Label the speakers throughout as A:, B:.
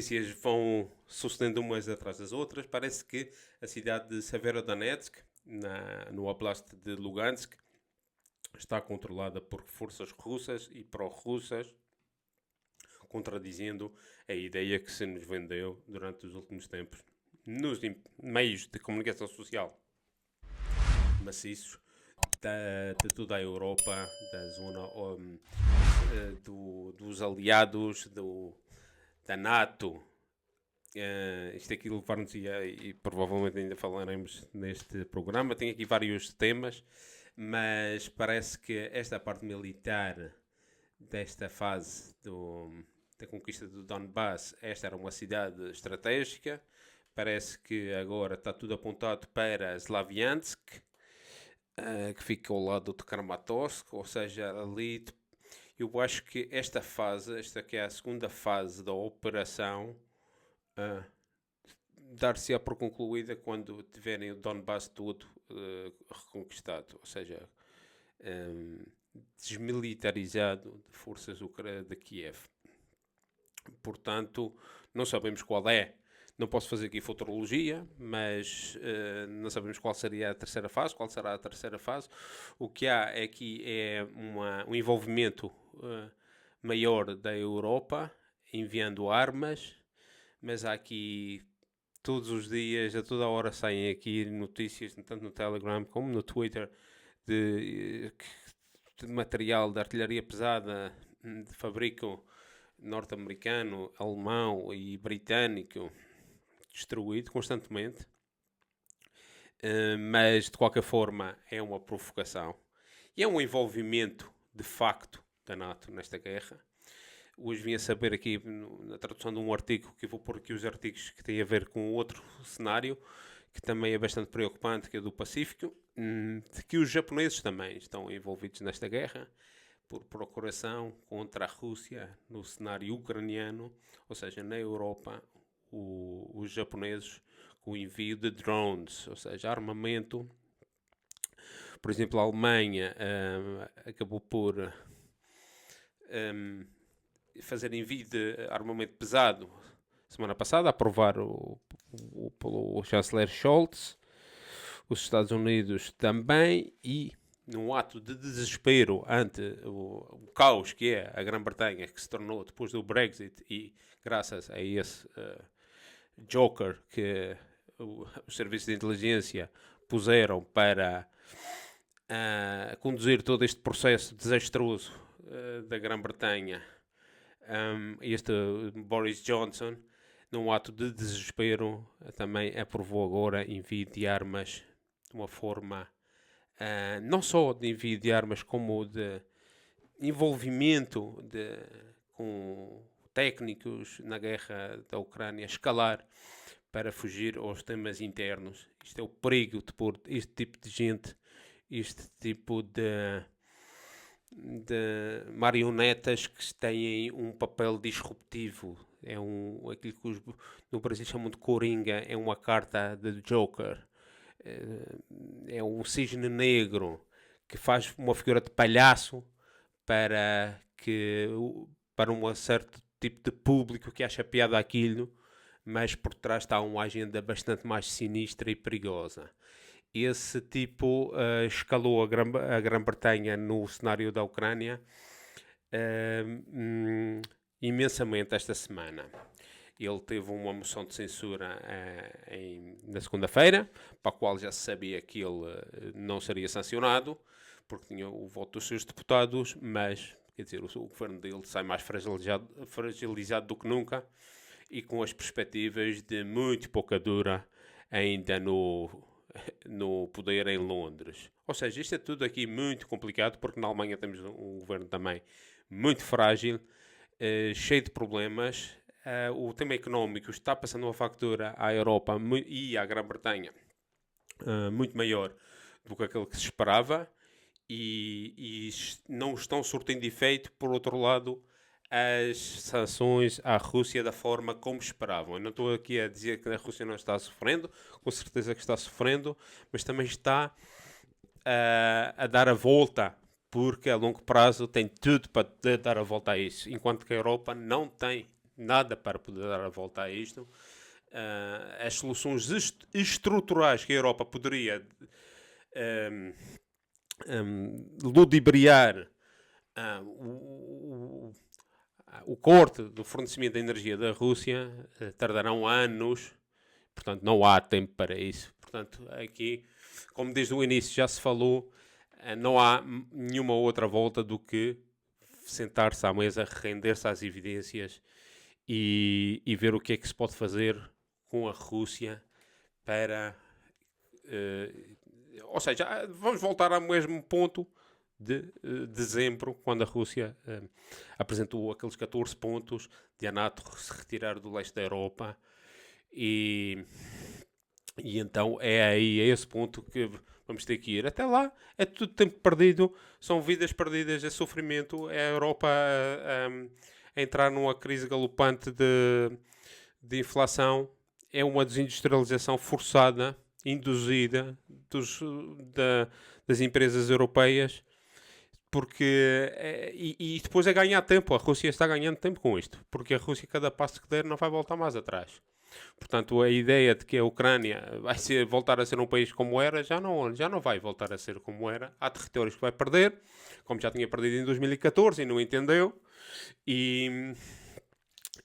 A: notícias vão sucedendo umas atrás das outras. Parece que a cidade de Severodonetsk, no oblast de Lugansk, está controlada por forças russas e pró-russas, contradizendo a ideia que se nos vendeu durante os últimos tempos nos meios de comunicação social maciços de toda a Europa, da zona dos aliados, da NATO. Isto aqui levar-nos e provavelmente ainda falaremos neste programa. Tem aqui vários temas, mas parece que esta parte militar desta fase da conquista do Donbass, esta era uma cidade estratégica. Parece que agora está tudo apontado para Slaviansk, que fica ao lado de Kramatorsk, ou seja, ali eu acho que esta que é a segunda fase da operação, dar-se-á por concluída quando tiverem o Donbass todo reconquistado, ou seja, desmilitarizado de forças de Kiev. Portanto, não sabemos qual é. Não posso fazer aqui futurologia, mas não sabemos qual seria a terceira fase, qual será a terceira fase. O que há aqui é um envolvimento maior da Europa, enviando armas, mas há aqui todos os dias, a toda hora saem aqui notícias, tanto no Telegram como no Twitter, de material de artilharia pesada de fabrico norte-americano, alemão e britânico destruído constantemente, mas de qualquer forma é uma provocação e é um envolvimento de facto da NATO nesta guerra. Hoje vim a saber aqui na tradução de um artigo, que eu vou pôr aqui os artigos que têm a ver com outro cenário que também é bastante preocupante, que é do Pacífico, de que os japoneses também estão envolvidos nesta guerra por procuração contra a Rússia no cenário ucraniano, ou seja, na Europa, os japoneses com o envio de drones, ou seja, armamento. Por exemplo, a Alemanha acabou por fazer envio de armamento pesado semana passada, aprovar pelo chanceler Scholz, os Estados Unidos também, e num ato de desespero ante o caos que é a Grã-Bretanha, que se tornou depois do Brexit, e graças a esse Joker que os serviços de inteligência puseram para conduzir todo este processo desastroso da Grã-Bretanha, este Boris Johnson, num ato de desespero, também aprovou agora envio de armas de uma forma não só de envio de armas, como de envolvimento com técnicos na guerra da Ucrânia, escalar para fugir aos temas internos. Isto é o perigo de pôr este tipo de gente, este tipo de marionetas que têm um papel disruptivo. É aquilo que no Brasil chamam de coringa, é uma carta de Joker. É um cisne negro que faz uma figura de palhaço para um certo tipo de público que acha piada aquilo, mas por trás está uma agenda bastante mais sinistra e perigosa. Esse tipo escalou a Grã-Bretanha no cenário da Ucrânia imensamente esta semana. Ele teve uma moção de censura na segunda-feira, para a qual já se sabia que ele não seria sancionado, porque tinha o voto dos seus deputados, mas, quer dizer, o governo dele sai mais fragilizado do que nunca, e com as perspectivas de muito pouca dura ainda no poder em Londres. Ou seja, isto é tudo aqui muito complicado, porque na Alemanha temos um governo também muito frágil, cheio de problemas. O tema económico está passando uma factura à Europa e à Grã-Bretanha muito maior do que aquele que se esperava, e não estão surtindo efeito. Por outro lado, as sanções à Rússia da forma como esperavam. Eu não estou aqui a dizer que a Rússia não está sofrendo, com certeza que está sofrendo, mas também está a dar a volta, porque a longo prazo tem tudo para dar a volta a isso, enquanto que a Europa não tem nada para poder dar a volta a isto. As soluções estruturais que a Europa poderia ludibriar o corte do fornecimento de energia da Rússia tardarão anos, portanto não há tempo para isso. Portanto, aqui, como desde o início já se falou, não há nenhuma outra volta do que sentar-se à mesa, render-se às evidências e ver o que é que se pode fazer com a Rússia para... ou seja, vamos voltar ao mesmo ponto de dezembro, quando a Rússia apresentou aqueles 14 pontos de a NATO se retirar do leste da Europa e então é aí, é esse ponto que vamos ter que ir. Até lá é tudo tempo perdido, são vidas perdidas, é sofrimento, é a Europa a entrar numa crise galopante de inflação, é uma desindustrialização forçada, induzida das empresas europeias, porque e depois é ganhar tempo. A Rússia está ganhando tempo com isto, porque a Rússia, cada passo que der, não vai voltar mais atrás. Portanto, a ideia de que a Ucrânia vai voltar a ser um país como era, já não vai voltar a ser como era. Há territórios que vai perder, como já tinha perdido em 2014 e não entendeu. E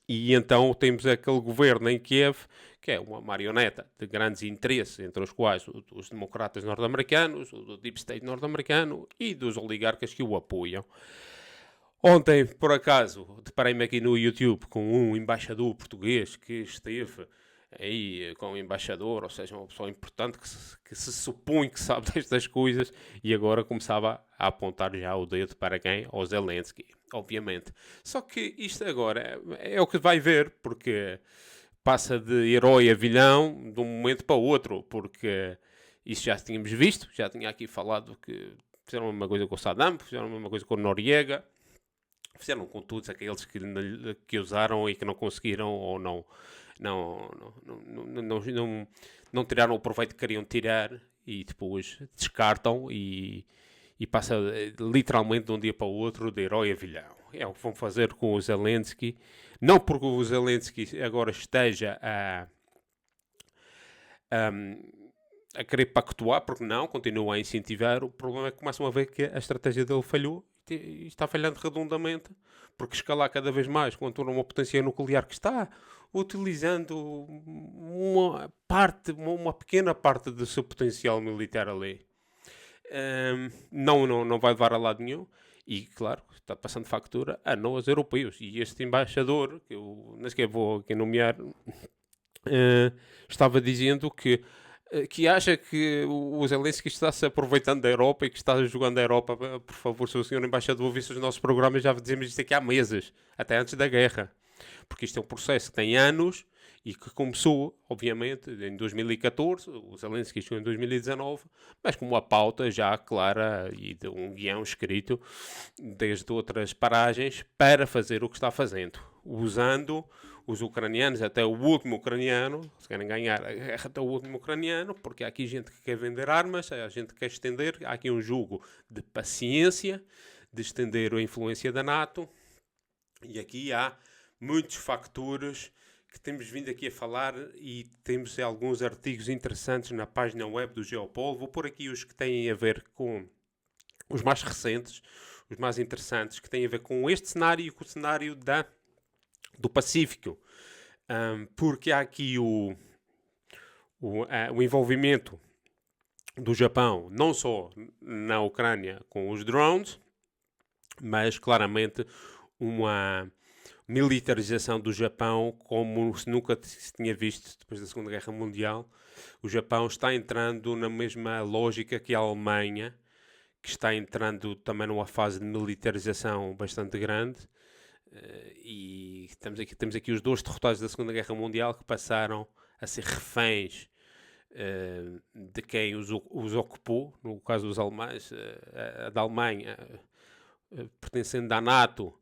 A: então temos aquele governo em Kiev, que é uma marioneta de grandes interesses, entre os quais os democratas norte-americanos, o Deep State norte-americano e dos oligarcas que o apoiam. Ontem, por acaso, deparei-me aqui no YouTube com um embaixador português que esteve aí com o embaixador, ou seja, uma pessoa importante que se supõe que sabe destas coisas, e agora começava a apontar já o dedo para quem? Ao Zelensky, obviamente. Só que isto agora é o que vai ver, porque passa de herói a vilão de um momento para o outro, porque isso já tínhamos visto, já tinha aqui falado que fizeram a mesma coisa com o Saddam, fizeram a mesma coisa com o Noriega, fizeram com todos aqueles que usaram e que não conseguiram ou não tiraram o proveito que queriam tirar e depois descartam e passa literalmente de um dia para o outro de herói a vilão. É o que vão fazer com o Zelensky. Não porque o Zelensky agora esteja a querer pactuar, porque não, continua a incentivar. O problema é que começam a ver que a estratégia dele falhou e está falhando redondamente, porque escalar cada vez mais contra uma potência nuclear que está utilizando uma pequena parte do seu potencial militar ali, não vai levar a lado nenhum. E, claro, está passando factura a nós europeus. E este embaixador, que eu nem sequer vou aqui nomear, estava dizendo que acha que o Zelensky está-se aproveitando da Europa e que está jogando a Europa. Por favor, se o senhor embaixador ouvisse os nossos programas, já dizemos isto aqui há meses, até antes da guerra. Porque isto é um processo que tem anos e que começou, obviamente, em 2014, o Zelensky chegou em 2019, mas com uma pauta já clara e de um guião escrito desde outras paragens para fazer o que está fazendo, usando os ucranianos, até o último ucraniano, se querem ganhar a guerra até o último ucraniano, porque há aqui gente que quer vender armas, há gente que quer estender, há aqui um jogo de paciência, de estender a influência da NATO, e aqui há muitos fatores que temos vindo aqui a falar e temos alguns artigos interessantes na página web do Geopol. Vou pôr aqui os que têm a ver com os mais recentes, os mais interessantes, que têm a ver com este cenário e com o cenário do Pacífico, porque há aqui o envolvimento do Japão, não só na Ucrânia com os drones, mas claramente uma militarização do Japão como se nunca se tinha visto depois da Segunda Guerra Mundial. O Japão está entrando na mesma lógica que a Alemanha, que está entrando também numa fase de militarização bastante grande. E temos aqui os dois derrotados da Segunda Guerra Mundial que passaram a ser reféns de quem os ocupou, no caso dos alemães, da Alemanha, pertencendo à NATO,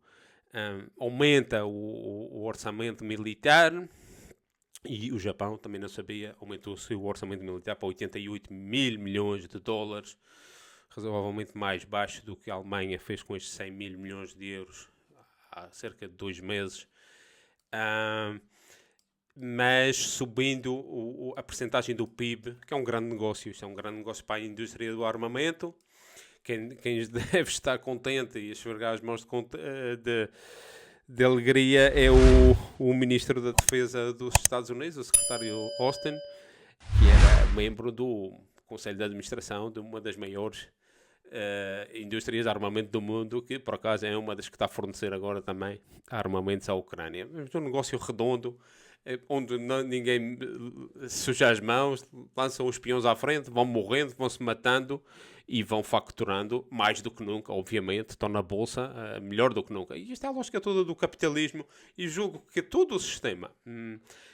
A: aumenta o orçamento militar, e o Japão, também não sabia, aumentou o seu orçamento militar para 88 mil milhões de dólares, razoavelmente mais baixo do que a Alemanha fez com estes 100 mil milhões de euros há cerca de 2 meses. mas subindo a percentagem do PIB, que é um grande negócio. Isto é um grande negócio para a indústria do armamento. Quem deve estar contente e esfregar as mãos de alegria é o Ministro da Defesa dos Estados Unidos, o secretário Austin, que era membro do Conselho de Administração de uma das maiores indústrias de armamento do mundo, que por acaso é uma das que está a fornecer agora também armamentos à Ucrânia. É um negócio redondo, onde ninguém suja as mãos, lançam os espiões à frente, vão morrendo, vão se matando e vão facturando mais do que nunca, obviamente, estão na bolsa melhor do que nunca. E isto é a lógica toda do capitalismo, e julgo que todo o sistema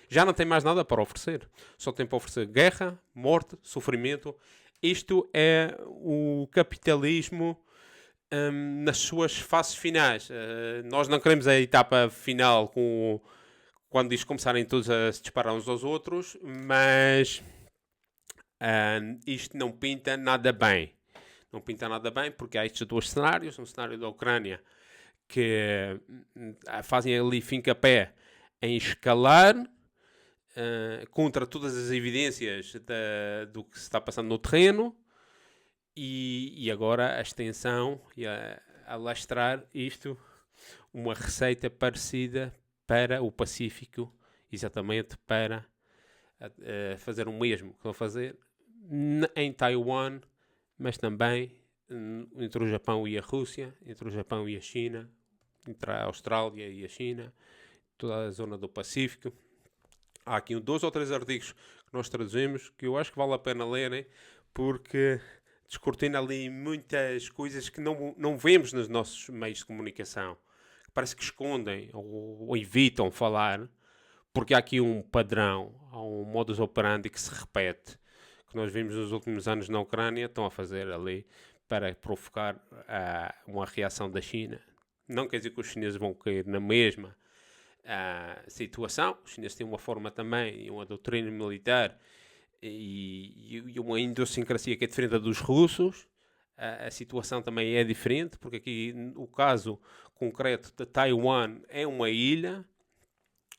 A: já não tem mais nada para oferecer. Só tem para oferecer guerra, morte, sofrimento. Isto é o capitalismo nas suas fases finais. Nós não queremos a etapa final quando isto começarem todos a se disparar uns aos outros, mas isto não pinta nada bem. Não pinta nada bem porque há estes dois cenários. Um cenário da Ucrânia que fazem ali finca-pé em escalar contra todas as evidências do que se está passando no terreno, e agora a extensão e a alastrar isto, uma receita parecida para o Pacífico, exatamente para fazer o mesmo que vão fazer em Taiwan, mas também entre o Japão e a Rússia, entre o Japão e a China, entre a Austrália e a China, toda a zona do Pacífico. Há aqui 2 ou 3 artigos que nós traduzimos que eu acho que vale a pena lerem, porque descortina ali muitas coisas que não vemos nos nossos meios de comunicação, que parece que escondem ou evitam falar, porque há aqui um padrão, há um modus operandi que se repete, que nós vimos nos últimos anos na Ucrânia, estão a fazer ali para provocar uma reação da China. Não quer dizer que os chineses vão cair na mesma situação. Os chineses têm uma forma também, uma doutrina militar e uma idiosincrasia que é diferente da dos russos. A situação também é diferente, porque aqui o caso concreto de Taiwan é uma ilha,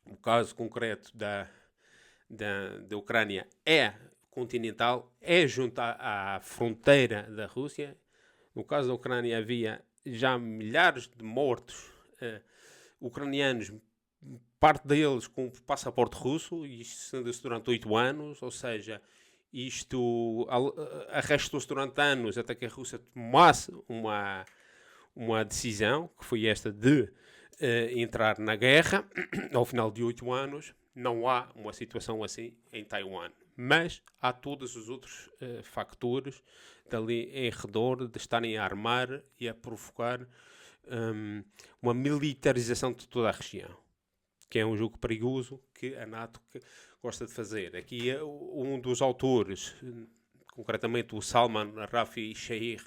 A: o caso concreto da Ucrânia é continental, é junto à fronteira da Rússia. No caso da Ucrânia havia já milhares de mortos ucranianos, parte deles com passaporte russo, e isto estendeu-se durante 8 anos, ou seja, isto arrastou-se durante anos até que a Rússia tomasse uma decisão, que foi esta de entrar na guerra. Ao final de 8 anos, não há uma situação assim em Taiwan, mas há todos os outros factores dali em redor de estarem a armar e a provocar uma militarização de toda a região, que é um jogo perigoso que a NATO gosta de fazer. Aqui um dos autores, concretamente o Salman Rafi Shaikh,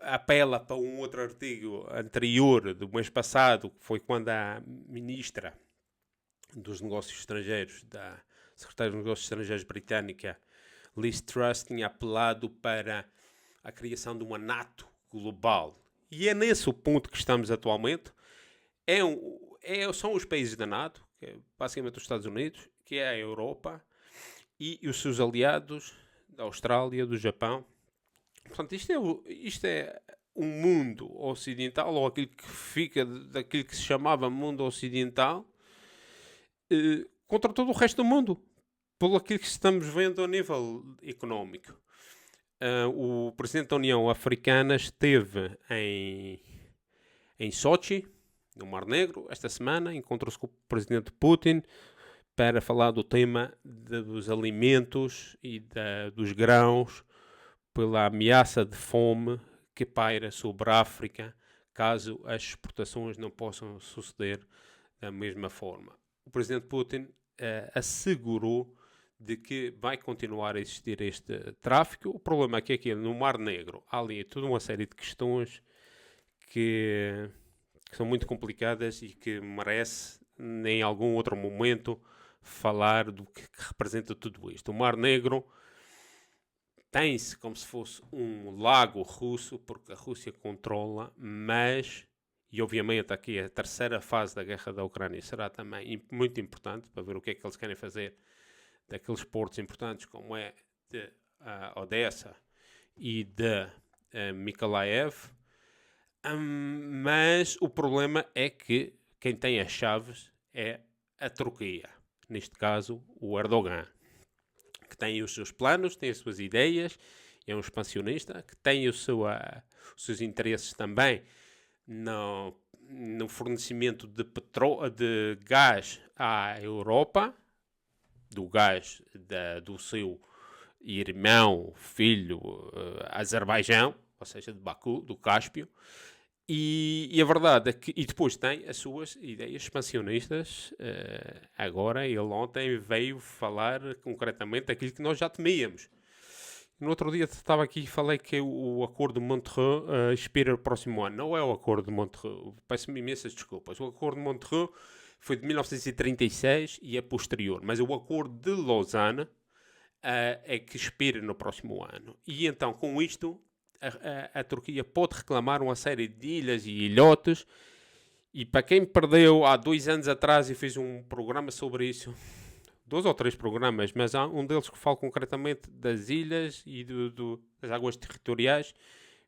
A: apela para um outro artigo anterior do mês passado, que foi quando a ministra dos Negócios Estrangeiros, da Secretária dos Negócios Estrangeiros britânica, Liz Truss, tinha apelado para a criação de uma NATO global. E é nesse o ponto que estamos atualmente. São os países da NATO, que é basicamente os Estados Unidos, que é a Europa, e os seus aliados da Austrália, do Japão. Portanto, isto é um mundo ocidental, ou aquilo que fica daquilo que se chamava mundo ocidental, contra todo o resto do mundo, pelo aquilo que estamos vendo a nível económico. O presidente da União Africana esteve em Sochi, no Mar Negro, esta semana. Encontrou-se com o presidente Putin para falar do tema dos alimentos e dos grãos, pela ameaça de fome que paira sobre a África, caso as exportações não possam suceder da mesma forma. O presidente Putin assegurou de que vai continuar a existir este tráfico. O problema é que no Mar Negro há ali toda uma série de questões que são muito complicadas e que merece, em algum outro momento, falar do que representa tudo isto. O Mar Negro tem-se como se fosse um lago russo, porque a Rússia controla, mas e obviamente aqui a terceira fase da guerra da Ucrânia será também muito importante para ver o que é que eles querem fazer daqueles portos importantes como é de Odessa e de Mykolaiv. Mas o problema é que quem tem as chaves é a Turquia, neste caso o Erdogan, que tem os seus planos, tem as suas ideias, é um expansionista, que tem os seus interesses também no fornecimento de gás à Europa, do gás do seu irmão, filho, Azerbaijão, ou seja, de Baku, do Cáspio. E a verdade é que... E depois tem as suas ideias expansionistas. Agora, ele ontem veio falar concretamente aquilo que nós já temíamos. No outro dia estava aqui e falei que o Acordo de Montreux expira no próximo ano. Não é o Acordo de Montreux. Peço-me imensas desculpas. O Acordo de Montreux foi de 1936 e é posterior. Mas o Acordo de Lausanne é que expira no próximo ano. E então, com isto... A Turquia pode reclamar uma série de ilhas e ilhotes, e para quem perdeu há 2 anos atrás, e fiz um programa sobre isso, 2 ou 3 programas, mas há um deles que fala concretamente das ilhas e das águas territoriais.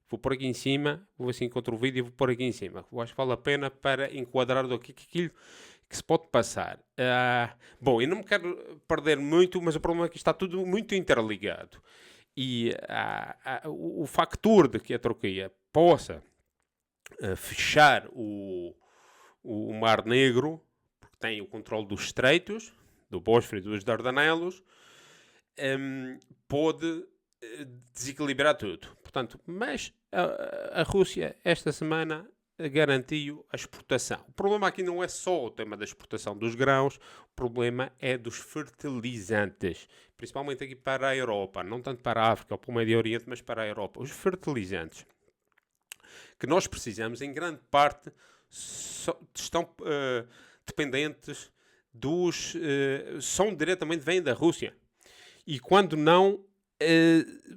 A: Vou pôr aqui em cima, vou assim encontro o vídeo e vou pôr aqui em cima. Eu acho que vale a pena para enquadrar aquilo que se pode passar. Bom, eu não me quero perder muito, mas o problema é que está tudo muito interligado. E o factor de que a Turquia possa fechar o Mar Negro, porque tem o controle dos estreitos, do Bósforo e dos Dardanelos, pode desequilibrar tudo. Portanto, mas a Rússia, esta semana, garantiu a exportação. O problema aqui não é só o tema da exportação dos grãos, o problema é dos fertilizantes, principalmente aqui para a Europa, não tanto para a África ou para o Médio Oriente, mas para a Europa. Os fertilizantes que nós precisamos, em grande parte, estão dependentes são diretamente, vêm da Rússia. E quando não,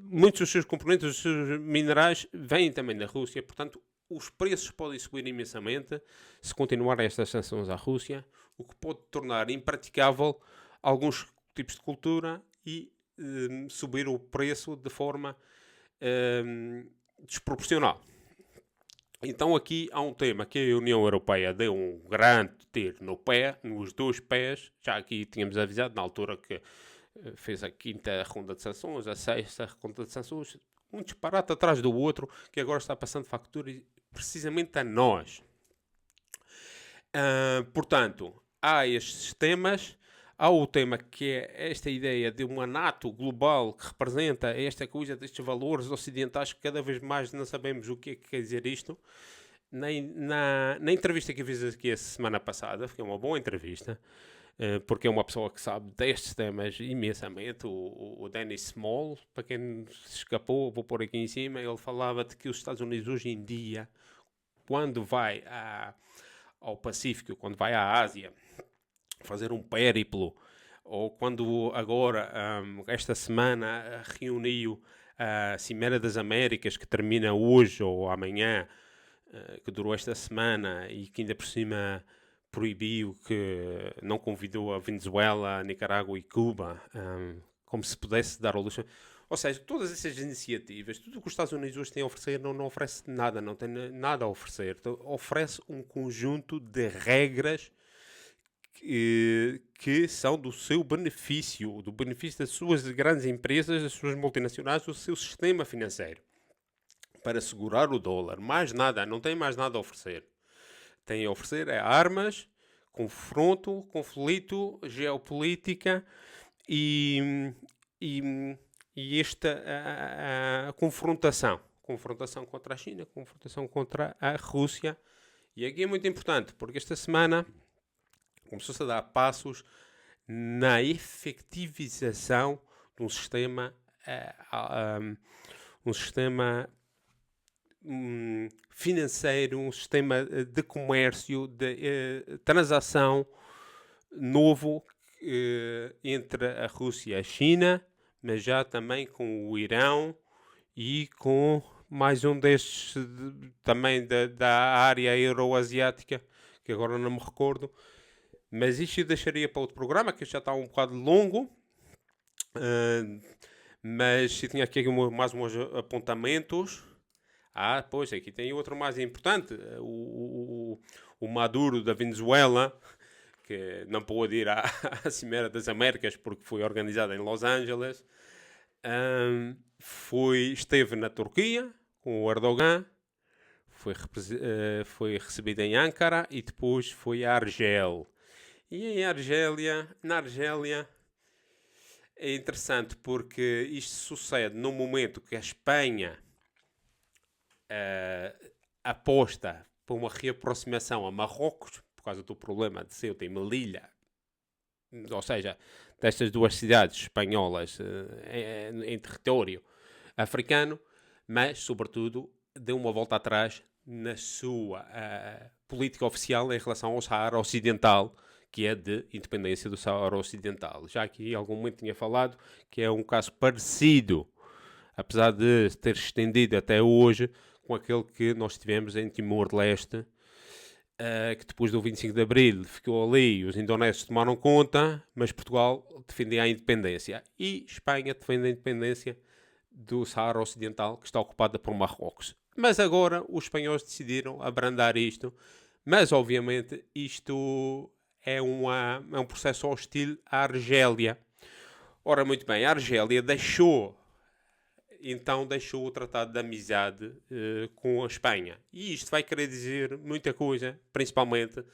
A: muitos dos seus componentes, dos seus minerais, vêm também da Rússia. Portanto, os preços podem subir imensamente se continuarem estas sanções à Rússia, o que pode tornar impraticável alguns tipos de cultura e subir o preço de forma desproporcional. Então aqui há um tema que a União Europeia deu um grande tiro no pé, nos 2 pés. Já aqui tínhamos avisado na altura que fez a 5ª ronda de sanções, a 6ª ronda de sanções, um disparate atrás do outro, que agora está passando factura precisamente a nós. Portanto, há estes temas. Há o tema que é esta ideia de uma NATO global que representa esta coisa destes valores ocidentais que cada vez mais não sabemos o que é que quer dizer isto. Na entrevista que eu fiz aqui a semana passada, foi uma boa entrevista, porque é uma pessoa que sabe destes temas imensamente, o Dennis Small, para quem se escapou, vou pôr aqui em cima, ele falava de que os Estados Unidos hoje em dia, quando vai ao Pacífico, quando vai à Ásia, fazer um périplo, ou quando agora, esta semana, reuniu a Cimeira das Américas, que termina hoje ou amanhã, que durou esta semana e que ainda por cima proibiu, que não convidou a Venezuela, a Nicarágua e Cuba, como se pudesse dar ao luxo. Ou seja, todas essas iniciativas, tudo o que os Estados Unidos hoje têm a oferecer, não oferece nada, não tem nada a oferecer. Então, oferece um conjunto de regras que são do seu benefício, do benefício das suas grandes empresas, das suas multinacionais, do seu sistema financeiro, para segurar o dólar. Mais nada, não tem mais nada a oferecer. Tem a oferecer armas, conflito, geopolítica e esta confrontação. Confrontação contra a China, confrontação contra a Rússia. E aqui é muito importante, porque esta semana começou-se a dar passos na efetivização de um sistema financeiro, um sistema de comércio, de transação novo entre a Rússia e a China, mas já também com o Irão e com mais um destes também da área euroasiática, que agora não me recordo. Mas isto eu deixaria para outro programa, que já está um bocado longo. Mas eu tinha aqui mais uns apontamentos. Pois, aqui tem outro mais importante. O Maduro da Venezuela, que não pôde ir à Cimeira das Américas porque foi organizada em Los Angeles. Esteve na Turquia com o Erdogan, foi recebido em Ankara e depois foi à Argélia. E na Argélia é interessante porque isto sucede no momento que a Espanha aposta por uma reaproximação a Marrocos, por causa do problema de Ceuta e Melilla, ou seja, destas duas cidades espanholas em território africano, mas, sobretudo, deu uma volta atrás na sua política oficial em relação ao Saara Ocidental, que é de independência do Saara Ocidental. Já aqui, em algum momento, tinha falado que é um caso parecido, apesar de ter estendido até hoje, com aquele que nós tivemos em Timor-Leste, que depois do 25 de Abril ficou ali, os indonésios tomaram conta, mas Portugal defendia a independência. E Espanha defende a independência do Saara Ocidental, que está ocupada por Marrocos. Mas agora os espanhóis decidiram abrandar isto, mas obviamente isto é um processo hostil à Argélia. Ora, muito bem, a Argélia deixou o Tratado de Amizade com a Espanha. E isto vai querer dizer muita coisa, principalmente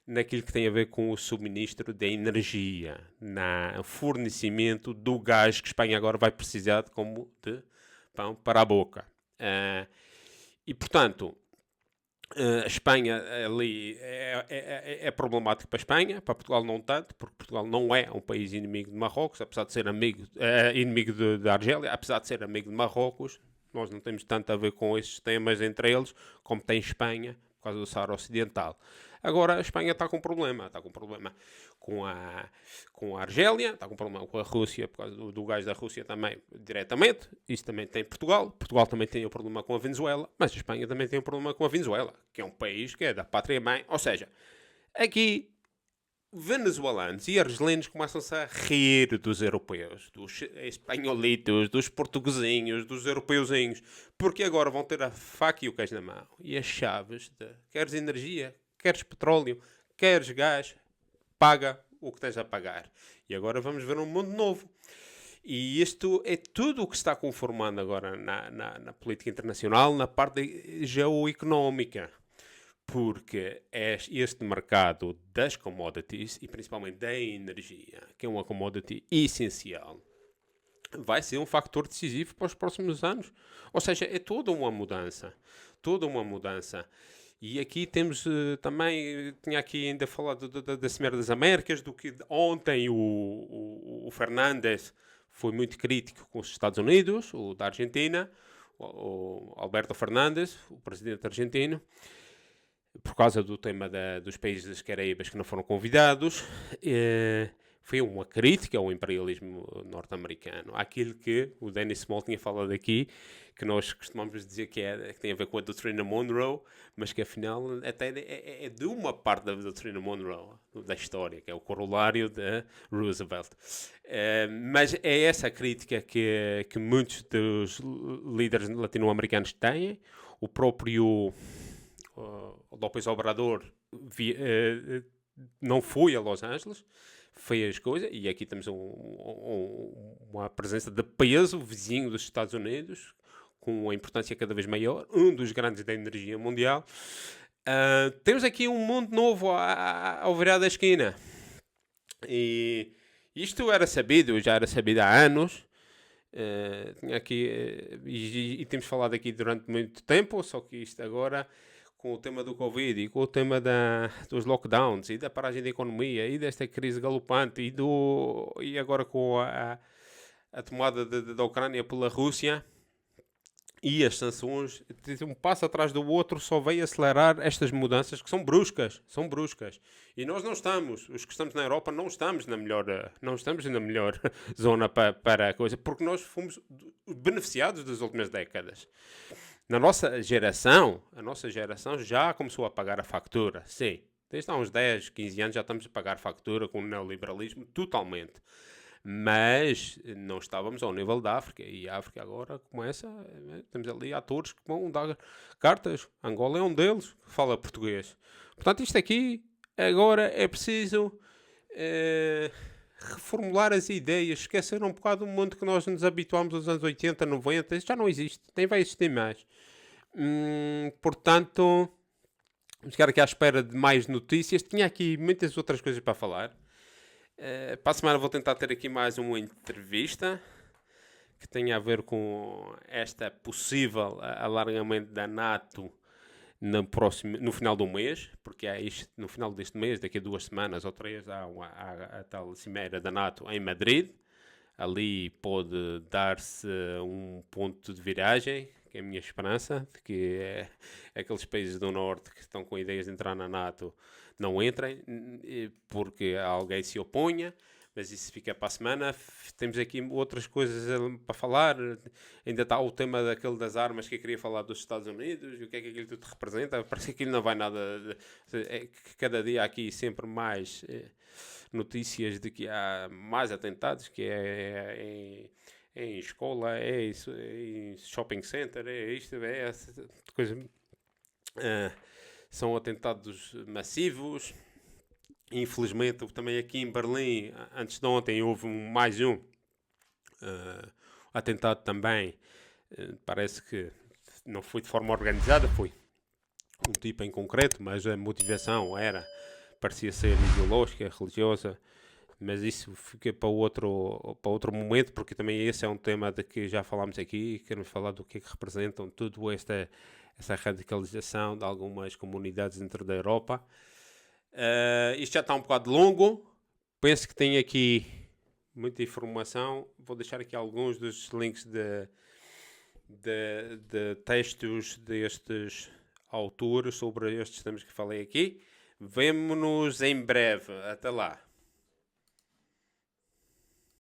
A: naquilo que tem a ver com o suministro da energia, no fornecimento do gás que a Espanha agora vai precisar como de pão para a boca. E, portanto, a Espanha ali é problemático para a Espanha, para Portugal não tanto, porque Portugal não é um país inimigo de Marrocos, apesar de ser inimigo da Argélia, apesar de ser amigo de Marrocos. Nós não temos tanto a ver com esses temas entre eles, como tem Espanha, por causa do Saara Ocidental. Agora a Espanha está com um problema. Está com um problema com a Argélia, está com um problema com a Rússia, por causa do gás da Rússia também, diretamente. Isso também tem Portugal. Portugal também tem o problema com a Venezuela, mas a Espanha também tem o problema com a Venezuela, que é um país que é da pátria-mãe. Ou seja, aqui venezuelanos e argelinos começam-se a rir dos europeus, dos espanholitos, dos portuguesinhos, dos europeuzinhos, porque agora vão ter a faca e o queijo na mão e as chaves de queres energia, queres petróleo, queres gás, paga o que tens a pagar. E agora vamos ver um mundo novo. E isto é tudo o que se está conformando agora na política internacional, na parte geoeconómica. Porque este mercado das commodities, e principalmente da energia, que é uma commodity essencial, vai ser um fator decisivo para os próximos anos. Ou seja, é toda uma mudança. Toda uma mudança. E aqui temos também, tinha aqui ainda falado da Cimeira das Américas, do que ontem o Fernandes foi muito crítico com os Estados Unidos, o da Argentina, o Alberto Fernandes, o presidente argentino, por causa do tema dos países das Caraíbas que não foram convidados. Foi uma crítica ao imperialismo norte-americano. Aquilo que o Dennis Small tinha falado aqui, que nós costumamos dizer que tem a ver com a doutrina Monroe, mas que afinal até é de uma parte da doutrina Monroe, da história, que é o corolário de Roosevelt. Mas é essa crítica que muitos dos líderes latino-americanos têm. O próprio López Obrador não foi a Los Angeles, fez as coisas, e aqui temos uma presença de peso vizinho dos Estados Unidos, com uma importância cada vez maior, um dos grandes da energia mundial. Temos aqui um mundo novo ao virar da esquina. E isto já era sabido há anos. Tinha aqui, e temos falado aqui durante muito tempo, só que isto agora, com o tema do Covid e com o tema dos lockdowns e da paragem da economia e desta crise galopante e agora com a tomada da Ucrânia pela Rússia e as sanções, um passo atrás do outro, só veio acelerar estas mudanças que são bruscas. E nós não estamos, os que estamos na Europa, não estamos na melhor zona para a coisa, porque nós fomos beneficiados das últimas décadas. Na nossa geração, a nossa geração já começou a pagar a factura, sim. Desde há uns 10, 15 anos já estamos a pagar factura com o neoliberalismo totalmente. Mas não estávamos ao nível da África. E a África agora começa. Temos ali atores que vão dar cartas. Angola é um deles que fala português. Portanto, isto aqui agora é preciso reformular as ideias, esquecer um bocado do mundo que nós nos habituámos nos anos 80, 90. Isto já não existe, nem vai existir mais. Portanto, vamos ficar aqui à espera de mais notícias. Tinha aqui muitas outras coisas para falar. Para a semana vou tentar ter aqui mais uma entrevista que tenha a ver com esta possível alargamento da NATO no final do mês, porque é isto, no final deste mês, daqui a 2 semanas ou 3, há a tal cimeira da NATO em Madrid. Ali pode dar-se um ponto de viragem, que é a minha esperança, de que aqueles países do Norte que estão com ideias de entrar na NATO não entrem, porque alguém se oponha, mas isso fica para a semana. Temos aqui outras coisas para falar. Ainda está o tema daquele das armas que eu queria falar dos Estados Unidos, e o que é que aquilo tudo representa. Parece que aquilo não vai nada. Cada dia há aqui sempre mais notícias de que há mais atentados, que em escola, é isso, em shopping center, é isto, é essa coisa. São atentados massivos. Infelizmente, também aqui em Berlim, antes de ontem, houve mais um atentado também. Parece que não foi de forma organizada, foi um tipo em concreto, mas a motivação parecia ser ideológica, religiosa. Mas isso fica para outro momento, porque também esse é um tema de que já falámos aqui. Queremos falar do que é que representam tudo essa radicalização de algumas comunidades dentro da Europa. Isto já está um bocado longo. Penso que tem aqui muita informação. Vou deixar aqui alguns dos links de textos destes autores sobre estes temas que falei aqui. Vemo-nos em breve. Até lá.